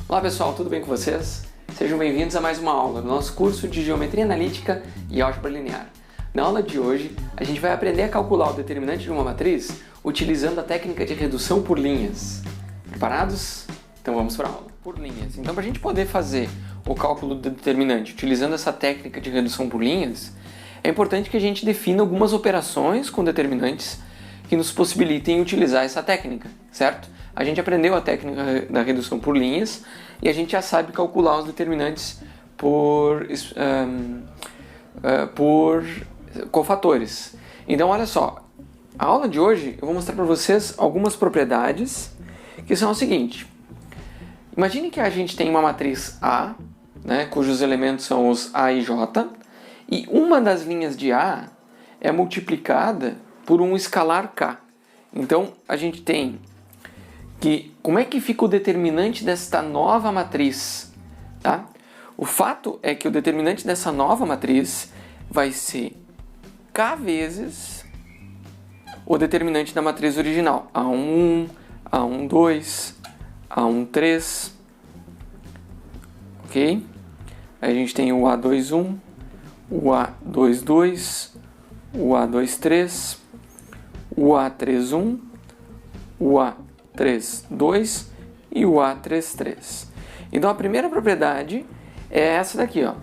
Olá pessoal, tudo bem com vocês? Sejam bem-vindos a mais uma aula do nosso curso de Geometria Analítica e Álgebra Linear. Na aula de hoje, a gente vai aprender a calcular o determinante de uma matriz utilizando a técnica de redução por linhas. Preparados? Então vamos para a aula. Por linhas. Então, para a gente poder fazer o cálculo do determinante utilizando essa técnica de redução por linhas, é importante que a gente defina algumas operações com determinantes que nos possibilitem utilizar essa técnica, certo? A gente aprendeu a técnica da redução por linhas e a gente já sabe calcular os determinantes por cofatores. Então, olha só, a aula de hoje eu vou mostrar para vocês algumas propriedades que são o seguinte. Imagine que a gente tem uma matriz A, né, cujos elementos são os A e J, e uma das linhas de A é multiplicada por um escalar K. Então, a gente tem que como é que fica o determinante desta nova matriz, tá? O fato é que o determinante dessa nova matriz vai ser K vezes o determinante da matriz original, A11, A12, A13, ok? Aí a gente tem o A21, o A22, o A23, o A31, o A32 e o A33. Então a primeira propriedade é essa daqui, ó.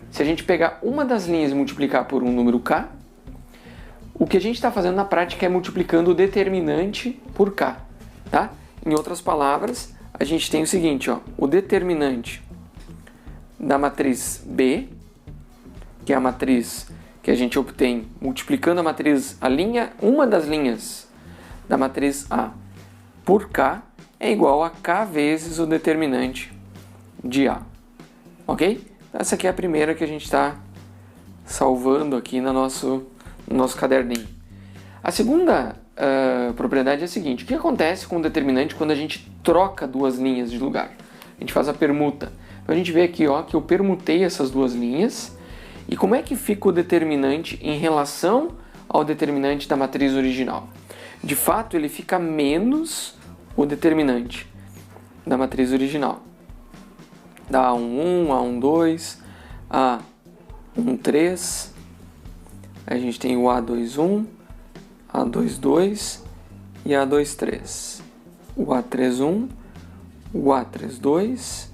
Se a gente pegar uma das linhas e multiplicar por um número k, o que a gente está fazendo na prática é multiplicando o determinante por k, tá? Em outras palavras, a gente tem o seguinte, ó, o determinante da matriz B, que é a matriz que a gente obtém multiplicando uma das linhas da matriz A por K, é igual a K vezes o determinante de A. Ok? Essa aqui é a primeira que a gente está salvando aqui no nosso caderninho. A segunda propriedade é a seguinte: o que acontece com o determinante quando a gente troca duas linhas de lugar? A gente faz a permuta. Então a gente vê aqui, ó, que eu permutei essas duas linhas. E como é que fica o determinante em relação ao determinante da matriz original? De fato, ele fica menos o determinante da matriz original. Da A11, A12, A13, a gente tem o A21, A22 e A23. O A31, o A32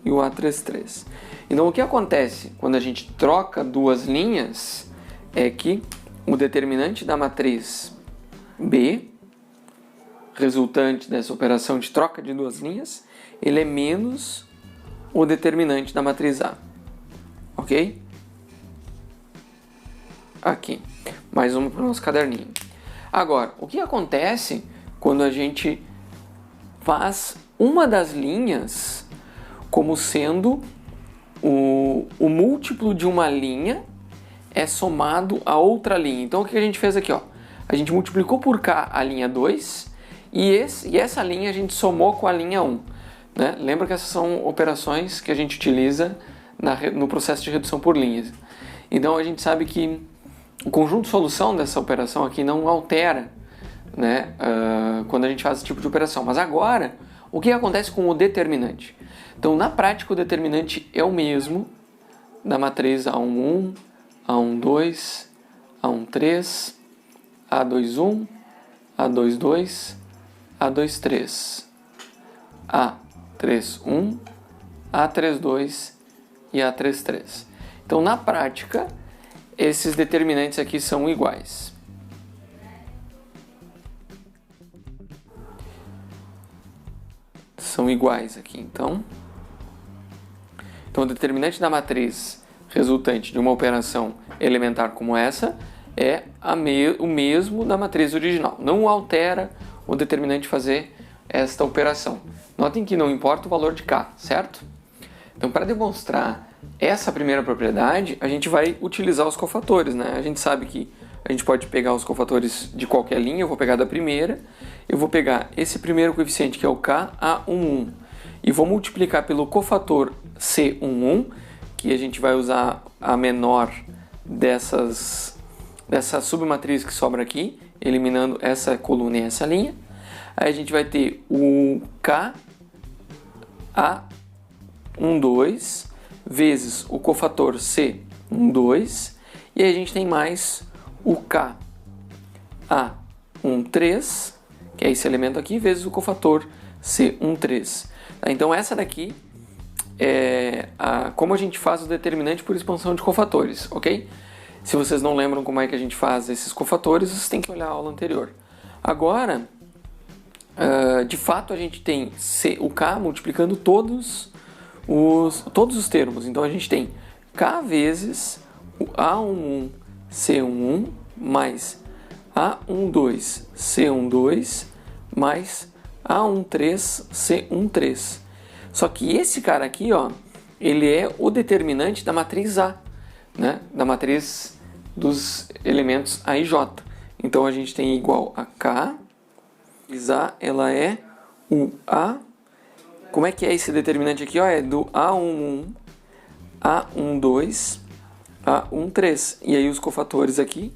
e o A33. Então, o que acontece quando a gente troca duas linhas é que o determinante da matriz B, resultante dessa operação de troca de duas linhas, ele é menos o determinante da matriz A. Ok? Aqui. Mais uma para o nosso caderninho. Agora, o que acontece quando a gente faz uma das linhas como sendo o múltiplo de uma linha é somado a outra linha? Então, o que a gente fez aqui, ó? A gente multiplicou por K a linha 2 e essa linha a gente somou com a linha 1. Né? Lembra que essas são operações que a gente utiliza no processo de redução por linhas. Então, a gente sabe que o conjunto de solução dessa operação aqui não altera, né, quando a gente faz esse tipo de operação. Mas agora, o que acontece com o determinante? Então, na prática, o determinante é o mesmo da matriz A11, A12, A13, A21, A22, A23, A31, A32 e A33. Então, na prática, esses determinantes aqui são iguais. São iguais aqui, então. Então, o determinante da matriz resultante de uma operação elementar como essa é o mesmo da matriz original. Não altera o determinante de fazer esta operação. Notem que não importa o valor de K, certo? Então, para demonstrar essa primeira propriedade, a gente vai utilizar os cofatores, né? A gente sabe que a gente pode pegar os cofatores de qualquer linha. Eu vou pegar da primeira, eu vou pegar esse primeiro coeficiente que é o K, A11, e vou multiplicar pelo cofator C11, que a gente vai usar a menor dessa submatriz que sobra aqui, eliminando essa coluna e essa linha. Aí a gente vai ter o K A12 vezes o cofator C12, e aí a gente tem mais o K A13, que é esse elemento aqui, vezes o cofator C13. Então essa daqui é como a gente faz o determinante por expansão de cofatores, ok? Se vocês não lembram como é que a gente faz esses cofatores, vocês têm que olhar a aula anterior. Agora, de fato, a gente tem o K multiplicando todos os termos. Então a gente tem K vezes o A11 C11 mais A12 C12 mais A13 C13. Só que esse cara aqui, ó, ele é o determinante da matriz A, né? Da matriz dos elementos A e J. Então a gente tem igual a K, A, ela é o A. Como é que é esse determinante aqui? Ó? É do A11, A12, A13. E aí os cofatores aqui,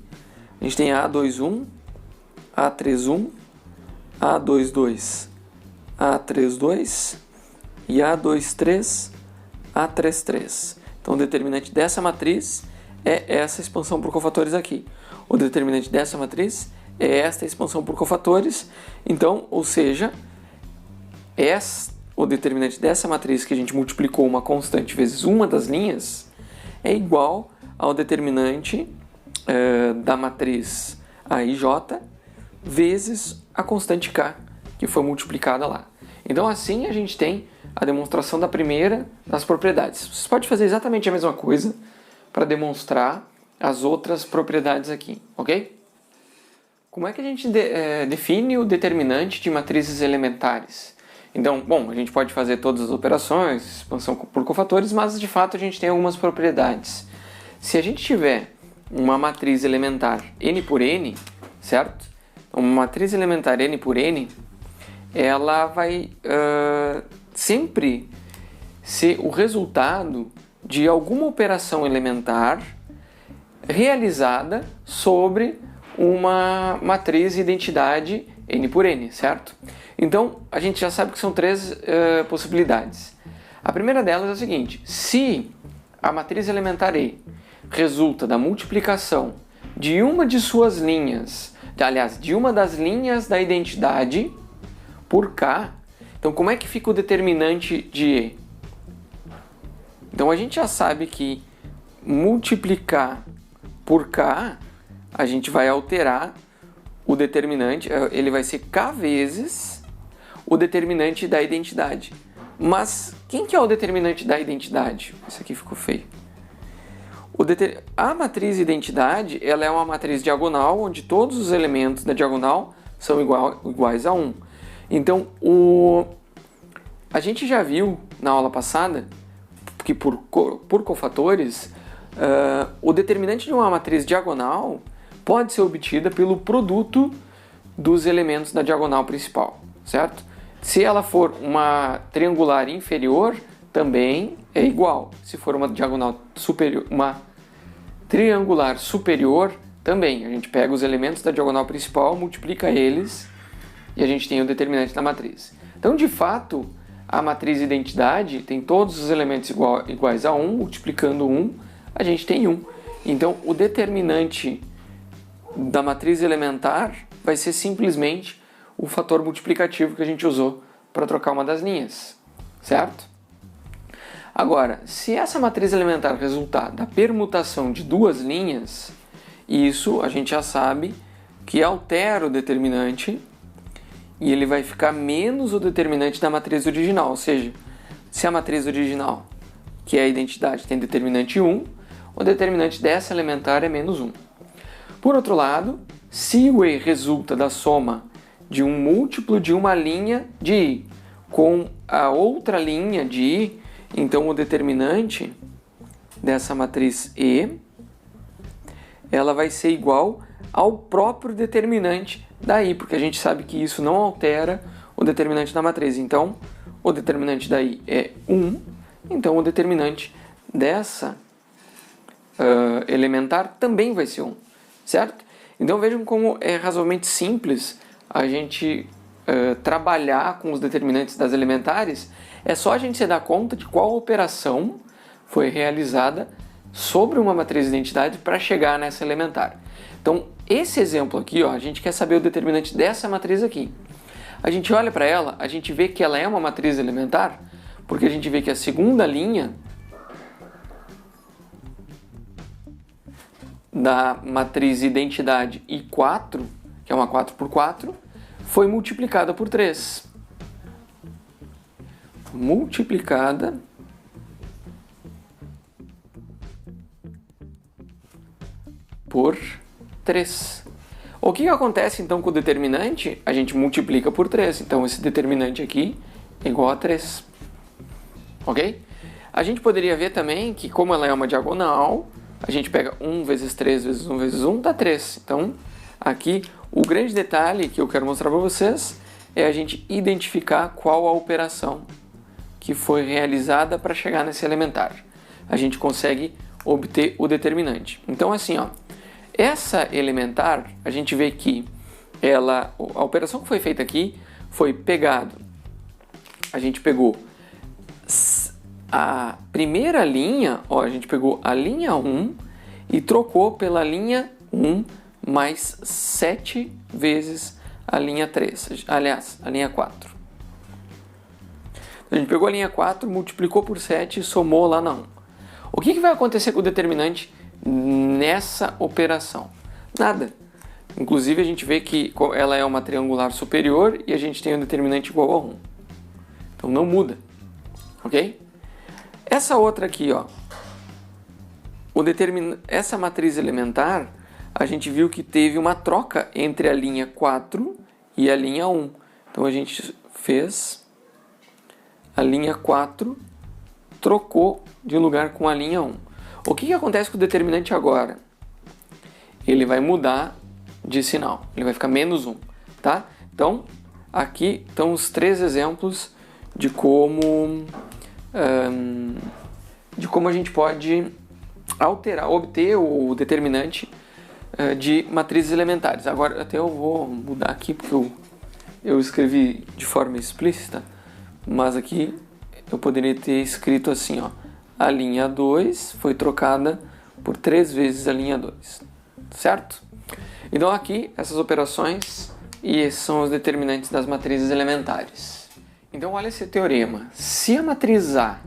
a gente tem A21, A31, A22, A32 e A23, A33. Então o determinante dessa matriz é essa expansão por cofatores aqui. O determinante dessa matriz é esta expansão por cofatores. Então, ou seja, o determinante dessa matriz que a gente multiplicou uma constante vezes uma das linhas é igual ao determinante da matriz A e J vezes a constante K, que foi multiplicada lá. Então assim a gente tem a demonstração da primeira das propriedades. Vocês podem fazer exatamente a mesma coisa para demonstrar as outras propriedades aqui, ok? Como é que a gente define o determinante de matrizes elementares? Então, bom, a gente pode fazer todas as operações, expansão por cofatores, mas de fato a gente tem algumas propriedades. Se a gente tiver uma matriz elementar n por n, certo? Uma matriz elementar n por n, ela vai sempre ser o resultado de alguma operação elementar realizada sobre uma matriz identidade n por n, certo? Então, a gente já sabe que são três possibilidades. A primeira delas é a seguinte: se a matriz elementar E resulta da multiplicação de uma de suas linhas, aliás, de uma das linhas da identidade por K, então como é que fica o determinante de E? Então a gente já sabe que multiplicar por K, a gente vai alterar o determinante, ele vai ser K vezes o determinante da identidade. Mas quem que é o determinante da identidade? Isso aqui ficou feio. A matriz identidade, ela é uma matriz diagonal, onde todos os elementos da diagonal são iguais a 1. Então, a gente já viu na aula passada que por cofatores, o determinante de uma matriz diagonal pode ser obtida pelo produto dos elementos da diagonal principal, certo? Se ela for uma triangular inferior, também é igual. Se for uma diagonal superior, uma triangular superior, também. A gente pega os elementos da diagonal principal, multiplica eles e a gente tem o determinante da matriz. Então, de fato, a matriz identidade tem todos os elementos iguais a 1, multiplicando 1, a gente tem 1. Então, o determinante da matriz elementar vai ser simplesmente o fator multiplicativo que a gente usou para trocar uma das linhas, certo? Agora, se essa matriz elementar resultar da permutação de duas linhas, isso a gente já sabe que altera o determinante e ele vai ficar menos o determinante da matriz original. Ou seja, se a matriz original, que é a identidade, tem determinante 1, o determinante dessa elementar é menos 1. Por outro lado, se o E resulta da soma de um múltiplo de uma linha de I com a outra linha de I, então o determinante dessa matriz E, ela vai ser igual ao próprio determinante da I, porque a gente sabe que isso não altera o determinante da matriz. Então, o determinante da I é 1, então o determinante dessa elementar também vai ser 1, certo? Então vejam como é razoavelmente simples a gente trabalhar com os determinantes das elementares. É só a gente se dar conta de qual operação foi realizada sobre uma matriz de identidade para chegar nessa elementar. Então, esse exemplo aqui, ó, a gente quer saber o determinante dessa matriz aqui. A gente olha para ela, a gente vê que ela é uma matriz elementar, porque a gente vê que a segunda linha da matriz identidade I4, que é uma 4x4, foi multiplicada por 3. Multiplicada por 3. O que acontece então com o determinante? A gente multiplica por 3. Então esse determinante aqui é igual a 3. Ok? A gente poderia ver também que, como ela é uma diagonal, a gente pega 1 vezes 3 vezes 1 vezes 1 dá 3. Então aqui o grande detalhe que eu quero mostrar para vocês é a gente identificar qual a operação que foi realizada para chegar nesse elementar. A gente consegue obter o determinante. Então assim, ó, essa elementar, a gente vê que a operação que foi feita aqui foi a gente pegou a primeira linha, ó, a gente pegou a linha 1 e trocou pela linha 1 mais 7 vezes a linha 3, aliás, a linha 4. A gente pegou a linha 4, multiplicou por 7 e somou lá na 1. O que vai acontecer com o determinante nessa operação? Nada. Inclusive a gente vê que ela é uma triangular superior e a gente tem um determinante igual a 1. Então não muda. Ok? Essa outra aqui, ó, essa matriz elementar, a gente viu que teve uma troca entre a linha 4 e a linha 1. Então a gente fez a linha 4, trocou de lugar com a linha 1. O que acontece com o determinante agora? Ele vai mudar de sinal, ele vai ficar menos 1, tá? Então, aqui estão os 3 exemplos de como a gente pode obter o determinante de matrizes elementares. Agora até eu vou mudar aqui porque eu escrevi de forma explícita, mas aqui eu poderia ter escrito assim, ó, a linha 2 foi trocada por 3 vezes a linha 2, certo? Então aqui, essas operações, e esses são os determinantes das matrizes elementares. Então olha esse teorema. Se a matriz A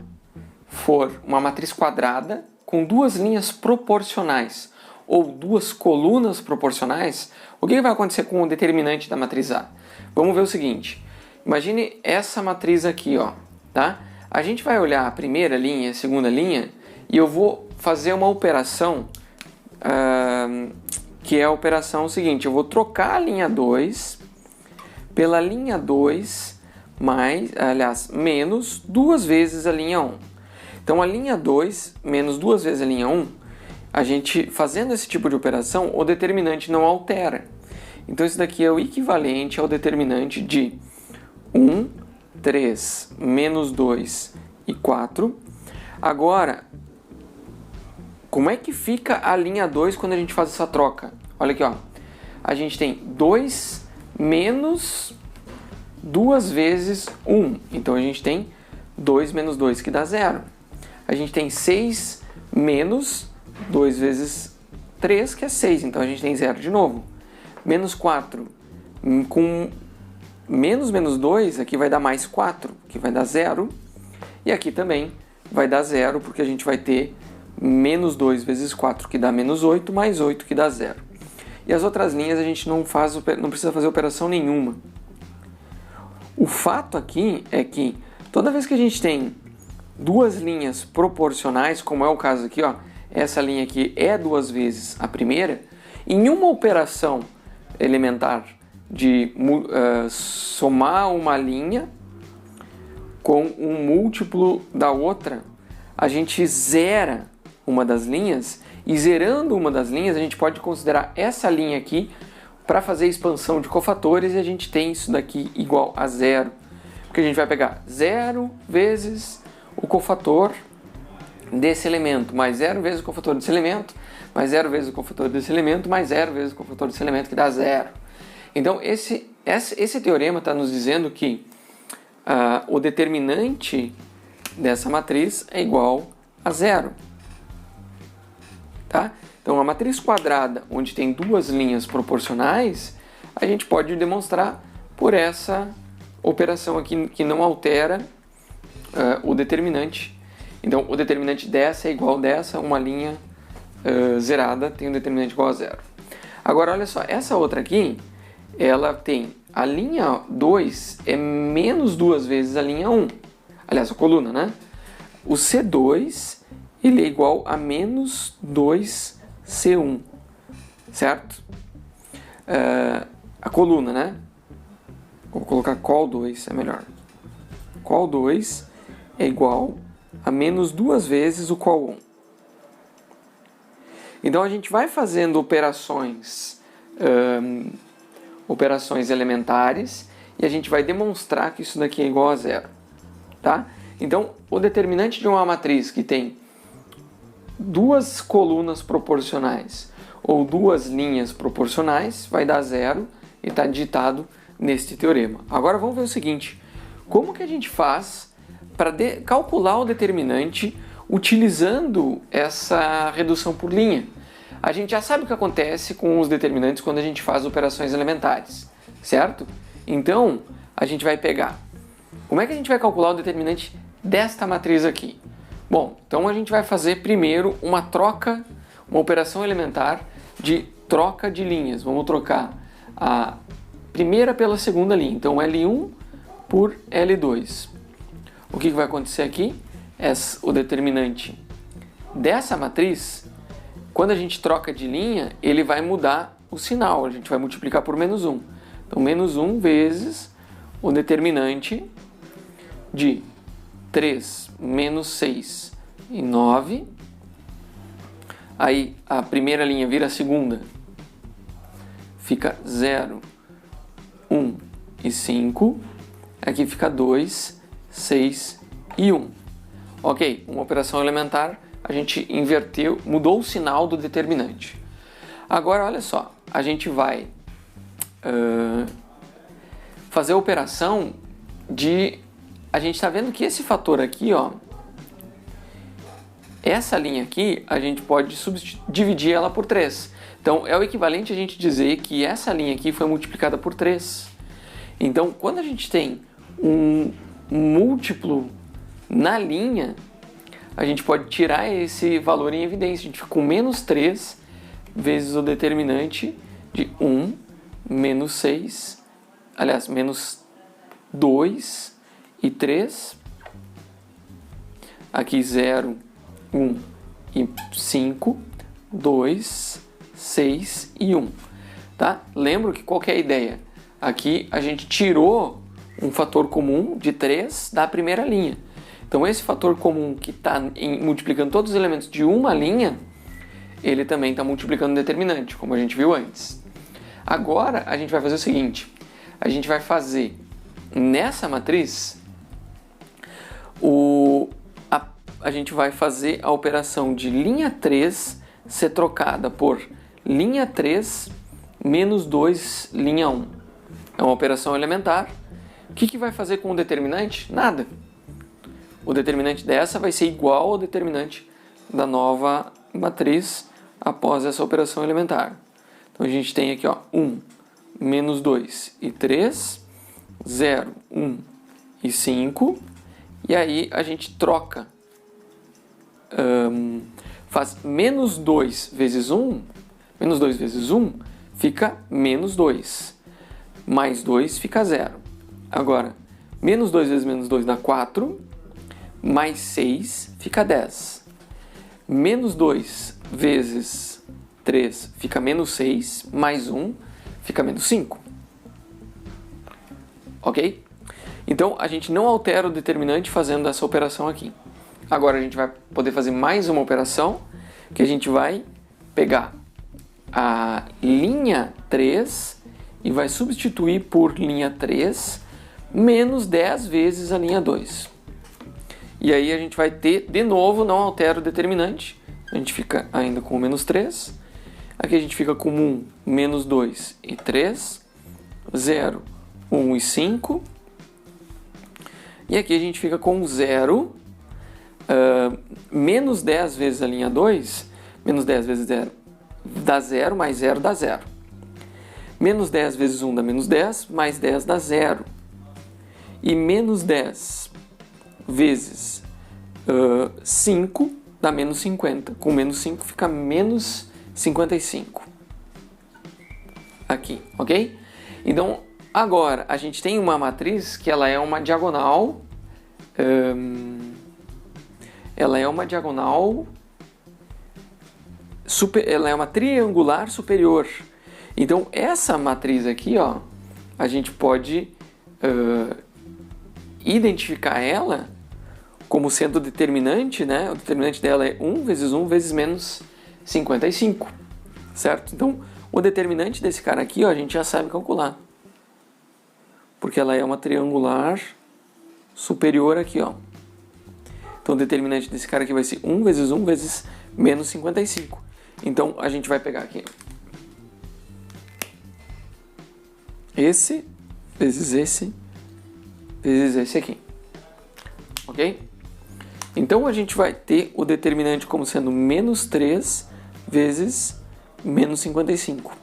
for uma matriz quadrada com duas linhas proporcionais ou duas colunas proporcionais, o que vai acontecer com o determinante da matriz A? Vamos ver o seguinte. Imagine essa matriz aqui, ó, tá? A gente vai olhar a primeira linha, a segunda linha, e eu vou fazer uma operação que é a operação seguinte. Eu vou trocar a linha 2 pela linha 2 menos 2 vezes a linha 1. Então a linha 2 menos 2 vezes a linha 1, a gente fazendo esse tipo de operação, o determinante não altera. Então isso daqui é o equivalente ao determinante de 1, 3, menos 2 e 4. Agora, como é que fica a linha 2 quando a gente faz essa troca? Olha aqui, ó. A gente tem 2 menos 2 vezes 1. Então a gente tem 2 menos 2, que dá 0. A gente tem 6 menos 2 vezes 3, que é 6. Então a gente tem 0 de novo. Menos 4. Com menos 2, aqui vai dar mais 4, que vai dar 0. E aqui também vai dar 0, porque a gente vai ter menos 2 vezes 4, que dá menos 8, mais 8, que dá 0. E as outras linhas a gente não precisa fazer operação nenhuma. O fato aqui é que toda vez que a gente tem duas linhas proporcionais, como é o caso aqui, ó, essa linha aqui é 2 vezes a primeira, em uma operação elementar de somar uma linha com um múltiplo da outra, a gente zera uma das linhas, e zerando uma das linhas a gente pode considerar essa linha aqui para fazer expansão de cofatores, e a gente tem isso daqui igual a 0, porque a gente vai pegar 0 vezes o cofator desse elemento, mais 0 vezes o cofator desse elemento, mais 0 vezes o cofator desse elemento, mais 0 vezes o cofator desse elemento, que dá 0. Então esse teorema está nos dizendo que o determinante dessa matriz é igual a zero. Tá? Então, a matriz quadrada, onde tem duas linhas proporcionais, a gente pode demonstrar por essa operação aqui que não altera o determinante. Então, o determinante dessa é igual dessa, uma linha zerada tem um determinante igual a zero. Agora, olha só, essa outra aqui, ela tem a linha 2 é menos duas vezes a linha 1. Aliás, a coluna, né? O C2, ele é igual a menos 2C1, certo? A coluna, né? Vou colocar col2, é melhor. Col2 é igual a menos duas vezes o col1. Então, a gente vai fazendo operações elementares e a gente vai demonstrar que isso daqui é igual a zero. Tá? Então, o determinante de uma matriz que tem duas colunas proporcionais ou duas linhas proporcionais vai dar zero e está digitado neste teorema. Agora vamos ver o seguinte, como que a gente faz para calcular o determinante utilizando essa redução por linha? A gente já sabe o que acontece com os determinantes quando a gente faz operações elementares, certo? Então, a gente vai pegar. Como é que a gente vai calcular o determinante desta matriz aqui? Bom, então a gente vai fazer primeiro uma operação elementar de troca de linhas. Vamos trocar a primeira pela segunda linha. Então, L1 por L2. O que vai acontecer aqui? O determinante dessa matriz, quando a gente troca de linha, ele vai mudar o sinal. A gente vai multiplicar por menos 1. Então, menos 1 vezes o determinante de 3 menos 6 e 9. Aí a primeira linha vira a segunda. Fica 0, 1 e 5. Aqui fica 2, 6 e 1. Ok, uma operação elementar, a gente inverteu, mudou o sinal do determinante. Agora, olha só, a gente vai fazer a operação de... A gente está vendo que esse fator aqui, ó, essa linha aqui, a gente pode dividir ela por 3. Então, é o equivalente a gente dizer que essa linha aqui foi multiplicada por 3. Então, quando a gente tem um múltiplo na linha, a gente pode tirar esse valor em evidência. A gente fica com menos 3 vezes o determinante de 1, menos 6, aliás, menos 2 e 3. Aqui 0, 1 e 5, 2, 6 e 1. Tá? Lembro que qual que é a ideia? Aqui a gente tirou um fator comum de 3 da primeira linha. Então esse fator comum que está multiplicando todos os elementos de uma linha, ele também está multiplicando o determinante, como a gente viu antes. Agora a gente vai fazer o seguinte, a gente vai fazer nessa matriz, a gente vai fazer a operação de linha 3 ser trocada por linha 3 menos 2 linha 1. É uma operação elementar. O que vai fazer com o determinante? Nada. O determinante dessa vai ser igual ao determinante da nova matriz após essa operação elementar. Então a gente tem aqui, ó, 1, menos 2 e 3, 0, 1 e 5. E aí a gente troca, faz menos 2 vezes 1, menos 2 vezes 1 fica menos 2, mais 2 fica 0. Agora, menos 2 vezes menos 2 dá 4, mais 6 fica 10. Menos 2 vezes 3 fica menos 6, mais 1 fica menos 5. Ok? Então, a gente não altera o determinante fazendo essa operação aqui. Agora, a gente vai poder fazer mais uma operação, que a gente vai pegar a linha 3 e vai substituir por linha 3 menos 10 vezes a linha 2. E aí a gente vai ter, de novo, não altera o determinante. A gente fica ainda com menos 3. Aqui a gente fica com 1, menos 2 e 3. 0, 1 e 5. E aqui a gente fica com 0, menos 10 vezes a linha 2, menos 10 vezes 0 dá 0, mais 0 dá 0. Menos 10 vezes 1 dá menos 10, mais 10 dá 0. E menos 10 vezes 5 dá menos 50. Com menos 5 fica menos 55. Aqui, ok? Então, agora, a gente tem uma matriz que ela é uma diagonal. Ela é uma diagonal. Ela é uma triangular superior. Então, essa matriz aqui, ó, a gente pode identificar ela como sendo determinante, né? O determinante dela é 1 vezes 1 vezes menos 55, certo? Então, o determinante desse cara aqui, ó, a gente já sabe calcular. Porque ela é uma triangular superior aqui, ó. Então, o determinante desse cara aqui vai ser 1 vezes 1 vezes menos 55. Então, a gente vai pegar aqui esse vezes esse vezes esse aqui. Ok? Então, a gente vai ter o determinante como sendo menos 3 vezes menos 55.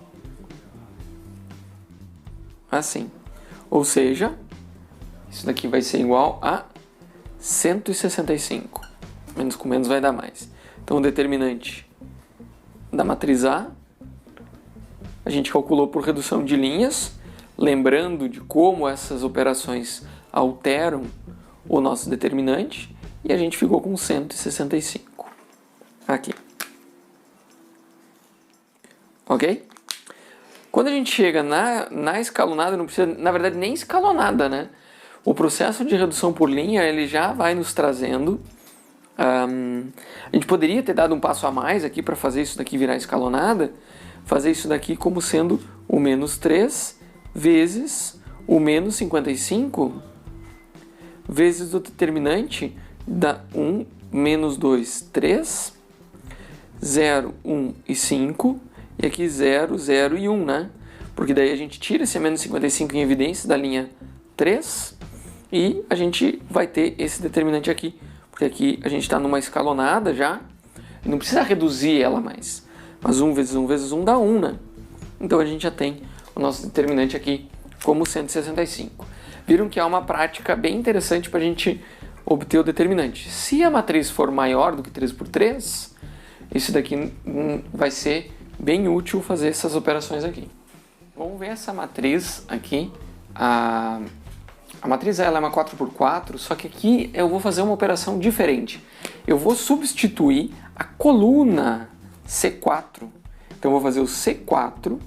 Assim. Ou seja, isso daqui vai ser igual a 165. Menos com menos vai dar mais. Então, o determinante da matriz A, a gente calculou por redução de linhas, lembrando de como essas operações alteram o nosso determinante, e a gente ficou com 165. Aqui. Ok? Quando a gente chega na escalonada, não precisa, na verdade, nem escalonada, né? O processo de redução por linha, ele já vai nos trazendo. A gente poderia ter dado um passo a mais aqui para fazer isso daqui virar escalonada, fazer isso daqui como sendo o menos 3 vezes o menos 55 vezes o determinante da 1, menos 2, 3, 0, 1 e 5, e aqui 0, 0 e 1, né? Porque daí a gente tira esse menos 55 em evidência da linha 3 e a gente vai ter esse determinante aqui, porque aqui a gente está numa escalonada já, e não precisa reduzir ela mais. Mas 1 vezes 1 vezes 1 dá 1, né? Então a gente já tem o nosso determinante aqui como 165. Viram que é uma prática bem interessante para a gente obter o determinante. Se a matriz for maior do que 3 por 3, isso daqui vai ser bem útil fazer essas operações aqui. Vamos ver essa matriz aqui. A matriz ela é uma 4x4, só que aqui eu vou fazer uma operação diferente. Eu vou substituir a coluna C4. Então eu vou fazer o C4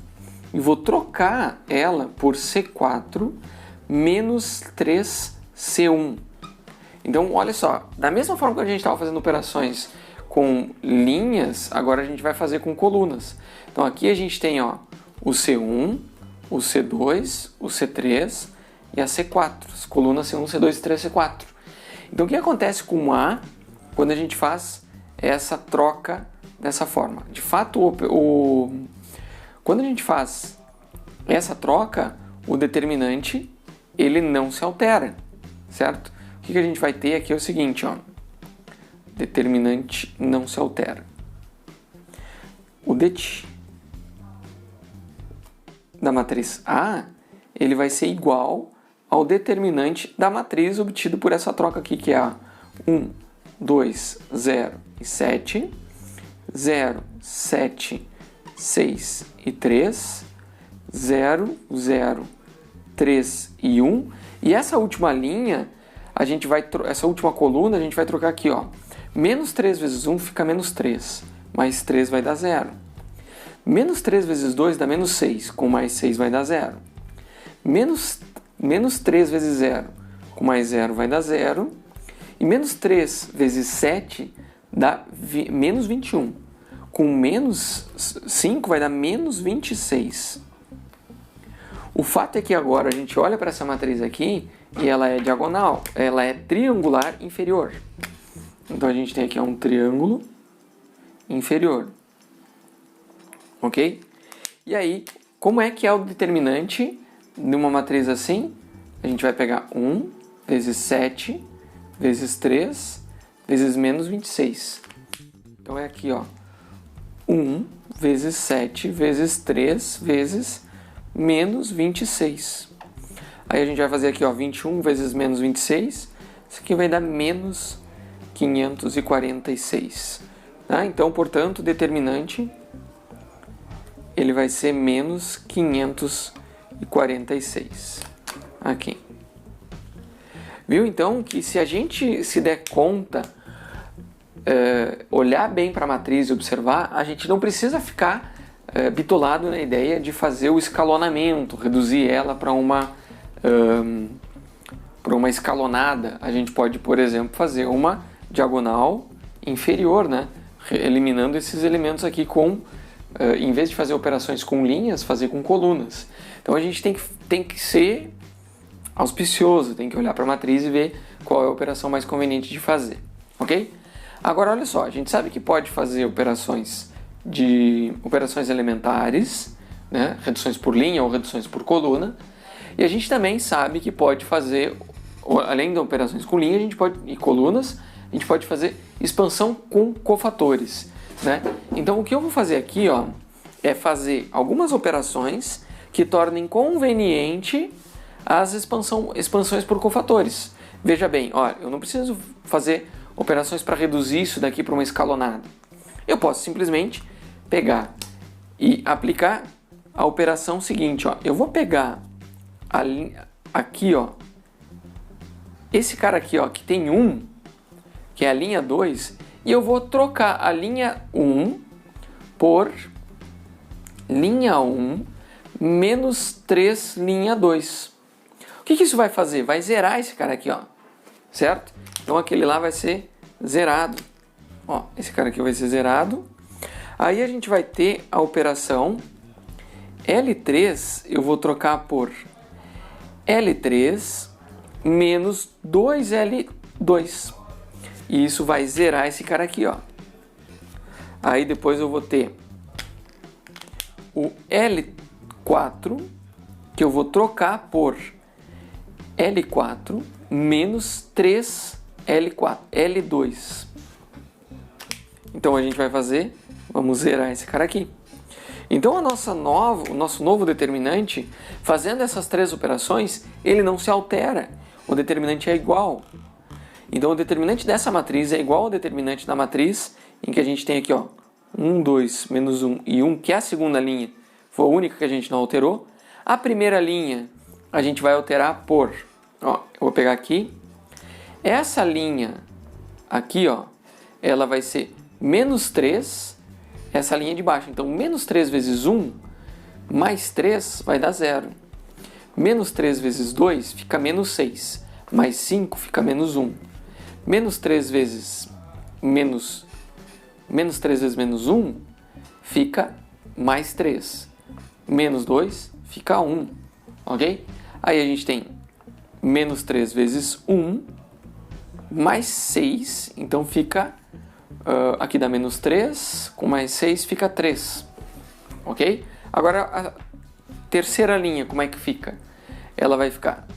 e vou trocar ela por C4 menos 3C1. Então, olha só, da mesma forma que a gente estava fazendo operações com linhas, agora a gente vai fazer com colunas. Então, aqui a gente tem ó, o C1, o C2, o C3 e a C4. As colunas C1, C2, C3, C4. Então, o que acontece com A quando a gente faz essa troca dessa forma? De fato, quando a gente faz essa troca, o determinante ele não se altera, certo? O que a gente vai ter aqui é o seguinte, ó. Determinante não se altera. O det da matriz A, ele vai ser igual ao determinante da matriz obtido por essa troca aqui, que é a 1, 2, 0 e 7, 0, 7, 6 e 3, 0, 0, 3 e 1. E essa última linha, essa última coluna, a gente vai trocar aqui, ó. Menos 3 vezes 1 fica menos 3, mais 3 vai dar 0. Menos 3 vezes 2 dá menos 6, com mais 6 vai dar 0. Menos 3 vezes 0, com mais 0 vai dar 0. E menos 3 vezes 7 dá menos 21. Com menos 5 vai dar menos 26. O fato é que agora a gente olha para essa matriz aqui e ela é diagonal, ela é triangular inferior. Então a gente tem aqui um triângulo inferior. Ok? E aí, como é que é o determinante de uma matriz assim? A gente vai pegar 1, vezes 7, vezes 3, vezes menos 26. Então é aqui, ó, 1 vezes 7 vezes 3 vezes menos 26. Aí a gente vai fazer aqui, ó, 21 vezes menos 26. Isso aqui vai dar menos 546. Tá? Então, portanto, o determinante ele vai ser menos 546. Aqui. Viu, então, que se a gente se der conta, olhar bem para a matriz e observar, a gente não precisa ficar bitolado na ideia de fazer o escalonamento, reduzir ela para uma escalonada. A gente pode, por exemplo, fazer uma diagonal inferior, né? Eliminando esses elementos aqui com, em vez de fazer operações com linhas, fazer com colunas. Então a gente tem que ser auspicioso, tem que olhar para a matriz e ver qual é a operação mais conveniente de fazer, ok? Agora olha só, a gente sabe que pode fazer operações elementares, né? Reduções por linha ou reduções por coluna, e a gente também sabe que pode fazer, além de operações com linha e colunas, a gente pode fazer expansão com cofatores, né? Então o que eu vou fazer aqui, ó, é fazer algumas operações que tornem conveniente as expansões por cofatores. Veja bem, olha, eu não preciso fazer operações para reduzir isso daqui para uma escalonada. Eu posso simplesmente pegar e aplicar a operação seguinte, ó. Eu vou pegar aqui, ó, esse cara aqui, ó, que tem 1, que é a linha 2, e eu vou trocar a linha 1 por linha 1 menos 3 linha 2. O que isso vai fazer? Vai zerar esse cara aqui, ó, certo? Então aquele lá vai ser zerado. Ó, esse cara aqui vai ser zerado. Aí a gente vai ter a operação L3, eu vou trocar por L3 menos 2L2. E isso vai zerar esse cara aqui, ó. Aí depois eu vou ter o L4, que eu vou trocar por L4 menos 3L4, L2. Então a gente vai fazer, vamos zerar esse cara aqui. Então o nosso novo determinante, fazendo essas três operações, ele não se altera. O determinante é igual. Então o determinante dessa matriz é igual ao determinante da matriz em que a gente tem aqui, ó, 1, 2, menos 1 e 1, que é a segunda linha, foi a única que a gente não alterou. A primeira linha a gente vai alterar por, ó, eu vou pegar aqui, essa linha aqui, ó, ela vai ser menos 3, essa linha de baixo. Então menos 3 vezes 1 mais 3 vai dar 0. Menos 3 vezes 2 fica menos 6, mais 5 fica menos 1. Menos 3 vezes menos 1 fica mais 3. Menos 2 fica 1, ok? Aí a gente tem menos 3 vezes 1 mais 6, então fica, aqui dá menos 3, com mais 6 fica 3, ok? Agora a terceira linha, como é que fica? Ela vai ficar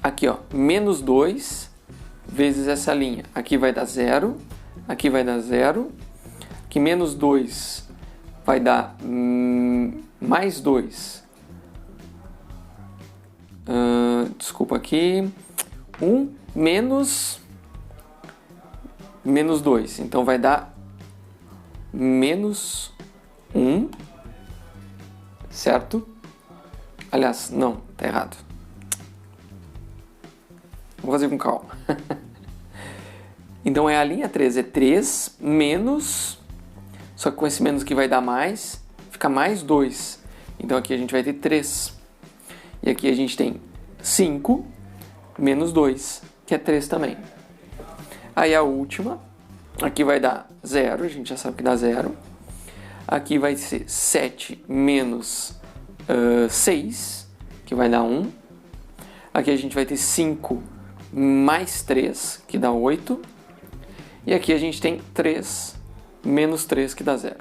aqui, ó, menos 2 vezes essa linha. Aqui vai dar 0, aqui vai dar 0, aqui menos 2 vai dar mais 2. Desculpa aqui. 1 menos 2. Então vai dar menos 1, certo? Aliás, não, tá errado. Vou fazer com calma. Então a linha 3 é 3 menos, só que com esse menos que vai dar mais, fica mais 2. Então aqui a gente vai ter 3. E aqui a gente tem 5 menos 2, que é 3 também. Aí a última, aqui vai dar 0, a gente já sabe que dá 0. Aqui vai ser 7 menos 6, que vai dar 1. Aqui a gente vai ter 5 mais 3, que dá 8. E aqui a gente tem 3 menos 3, que dá 0.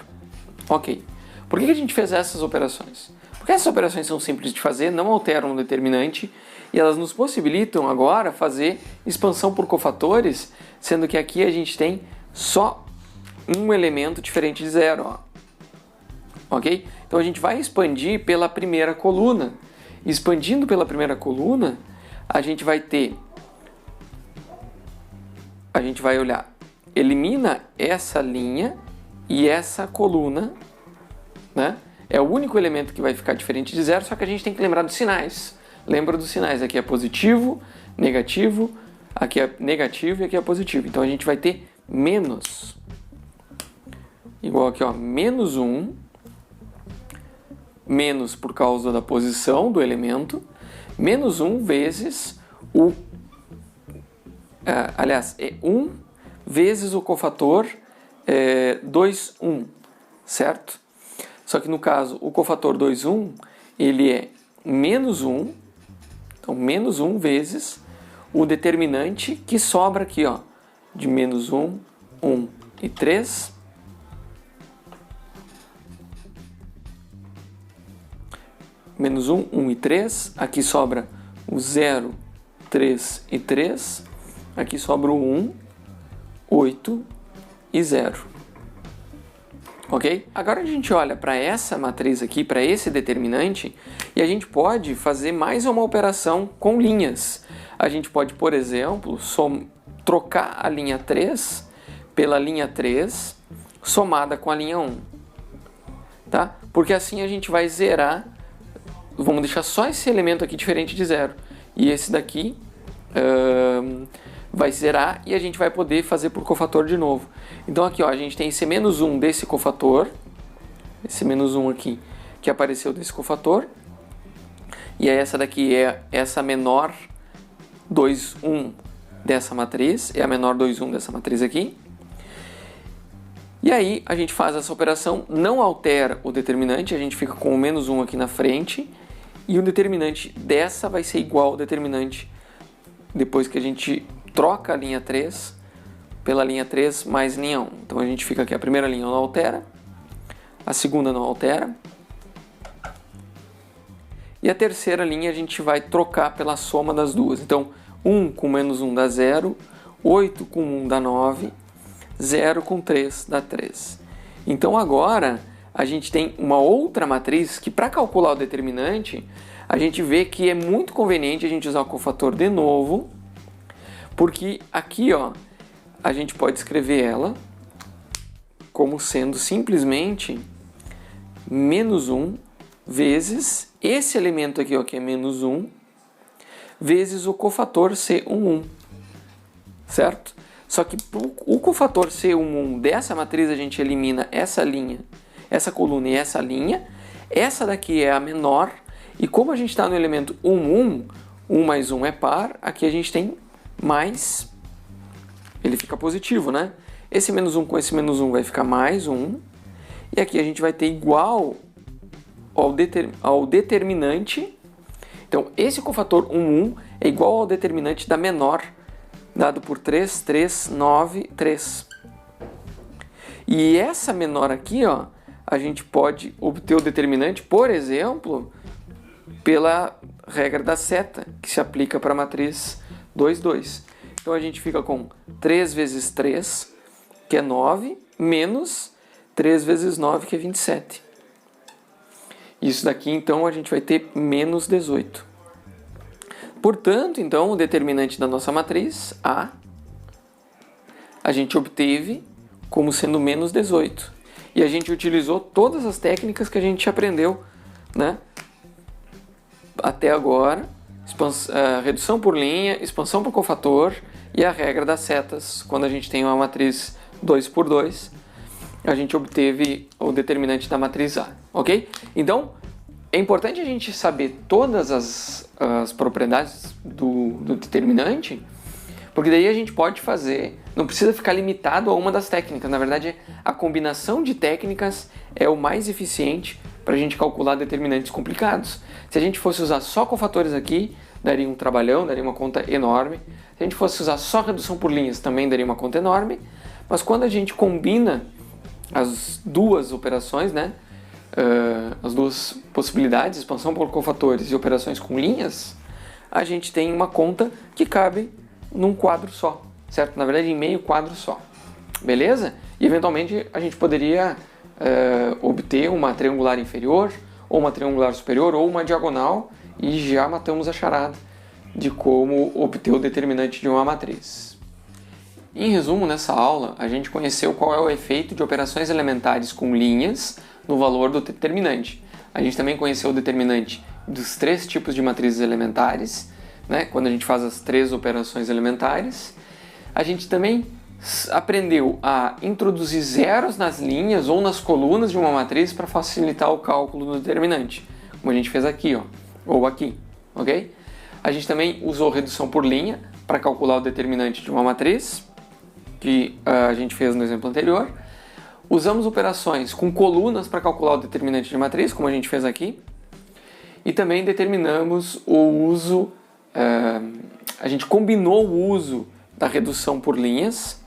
Ok. Por que a gente fez essas operações? Porque essas operações são simples de fazer, não alteram o determinante E elas nos possibilitam agora fazer expansão por cofatores, sendo que aqui a gente tem só um elemento diferente de zero, ó. Ok? Então a gente vai expandir pela primeira coluna. Expandindo pela primeira coluna, a gente vai olhar, elimina essa linha e essa coluna, né? É o único elemento que vai ficar diferente de zero, só que a gente tem que lembrar dos sinais. Lembra dos sinais, aqui é positivo, negativo, aqui é negativo e aqui é positivo. Então a gente vai ter menos, igual aqui, ó, menos 1, menos por causa da posição do elemento, menos 1 vezes o... aliás, é 1 vezes o cofator 2, 1, certo? Só que no caso, o cofator 2, 1, ele é menos 1, então menos 1 vezes o determinante que sobra aqui, ó, de menos 1, 1 e 3, menos 1, 1 e 3, aqui sobra o 0, 3 e 3, aqui sobra o 1, 8 e 0. Ok? Agora a gente olha para essa matriz aqui, para esse determinante, e a gente pode fazer mais uma operação com linhas. A gente pode, por exemplo, trocar a linha 3 pela linha 3 somada com a linha 1. Tá? Porque assim a gente vai zerar, vamos deixar só esse elemento aqui diferente de zero. E esse daqui vai zerar e a gente vai poder fazer por cofator de novo. Então aqui, ó, a gente tem esse menos 1 desse cofator, esse menos 1 aqui que apareceu desse cofator, e aí essa daqui é essa menor 2, 1 dessa matriz, é a menor 2, 1 dessa matriz aqui. E aí a gente faz essa operação, não altera o determinante, a gente fica com o menos 1 aqui na frente, e o determinante dessa vai ser igual ao determinante depois que a gente troca a linha 3 pela linha 3 mais linha 1. Então a gente fica aqui, a primeira linha não altera, a segunda não altera, e a terceira linha a gente vai trocar pela soma das duas. Então 1 com menos 1 dá 0, 8 com 1 dá 9, 0 com 3 dá 3. Então agora a gente tem uma outra matriz que, para calcular o determinante, a gente vê que é muito conveniente a gente usar o cofator de novo, porque aqui, ó, a gente pode escrever ela como sendo simplesmente menos 1 vezes esse elemento aqui, ó, que é menos 1, vezes o cofator C11, certo? Só que o cofator C11 dessa matriz a gente elimina essa linha, essa coluna e essa linha. Essa daqui é a menor, e como a gente está no elemento 1, 1, 1 mais 1 é par, aqui a gente tem mais, ele fica positivo, né? Esse menos 1 com esse menos 1 vai ficar mais 1, e aqui a gente vai ter igual ao determinante. Então esse cofator 1, 1 é igual ao determinante da menor, dado por 3, 3, 9, 3. E essa menor aqui, ó, a gente pode obter o determinante, por exemplo, pela regra da seta, que se aplica para a matriz 2, 2. Então a gente fica com 3 vezes 3, que é 9, menos 3 vezes 9, que é 27. Isso daqui, então, a gente vai ter menos 18. Portanto, então, o determinante da nossa matriz, A gente obteve como sendo menos 18. E a gente utilizou todas as técnicas que a gente aprendeu, né, até agora: redução por linha, expansão por cofator e a regra das setas. Quando a gente tem uma matriz 2 por 2, a gente obteve o determinante da matriz A, ok? Então, é importante a gente saber todas as propriedades do determinante, porque daí a gente pode fazer, não precisa ficar limitado a uma das técnicas. Na verdade, a combinação de técnicas é o mais eficiente para a gente calcular determinantes complicados. Se a gente fosse usar só cofatores aqui, daria um trabalhão, daria uma conta enorme. Se a gente fosse usar só redução por linhas, também daria uma conta enorme. Mas quando a gente combina as duas operações, né, as duas possibilidades, expansão por cofatores e operações com linhas, a gente tem uma conta que cabe num quadro só, certo? Na verdade, em meio quadro só, beleza? E eventualmente a gente poderia obter uma triangular inferior, ou uma triangular superior, ou uma diagonal, e já matamos a charada de como obter o determinante de uma matriz. Em resumo, nessa aula, a gente conheceu qual é o efeito de operações elementares com linhas no valor do determinante. A gente também conheceu o determinante dos 3 tipos de matrizes elementares, né, quando a gente faz as 3 operações elementares. A gente também aprendeu a introduzir zeros nas linhas ou nas colunas de uma matriz para facilitar o cálculo do determinante, como a gente fez aqui, ó, ou aqui, ok? A gente também usou redução por linha para calcular o determinante de uma matriz, que a gente fez no exemplo anterior. Usamos operações com colunas para calcular o determinante de matriz, como a gente fez aqui. E também determinamos o uso, a gente combinou o uso da redução por linhas,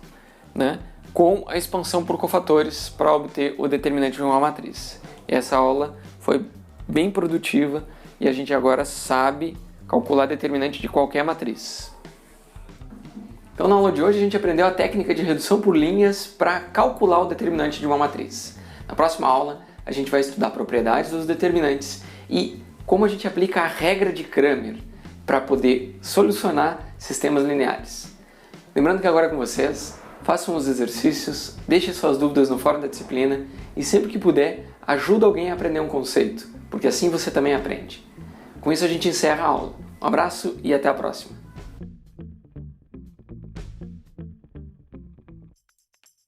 né, com a expansão por cofatores para obter o determinante de uma matriz. E essa aula foi bem produtiva e a gente agora sabe calcular determinante de qualquer matriz. Então, na aula de hoje a gente aprendeu a técnica de redução por linhas para calcular o determinante de uma matriz. Na próxima aula a gente vai estudar propriedades dos determinantes e como a gente aplica a regra de Cramer para poder solucionar sistemas lineares. Lembrando que agora é com vocês, façam os exercícios, deixem suas dúvidas no fórum da disciplina e sempre que puder, ajuda alguém a aprender um conceito, porque assim você também aprende. Com isso a gente encerra a aula. Um abraço e até a próxima.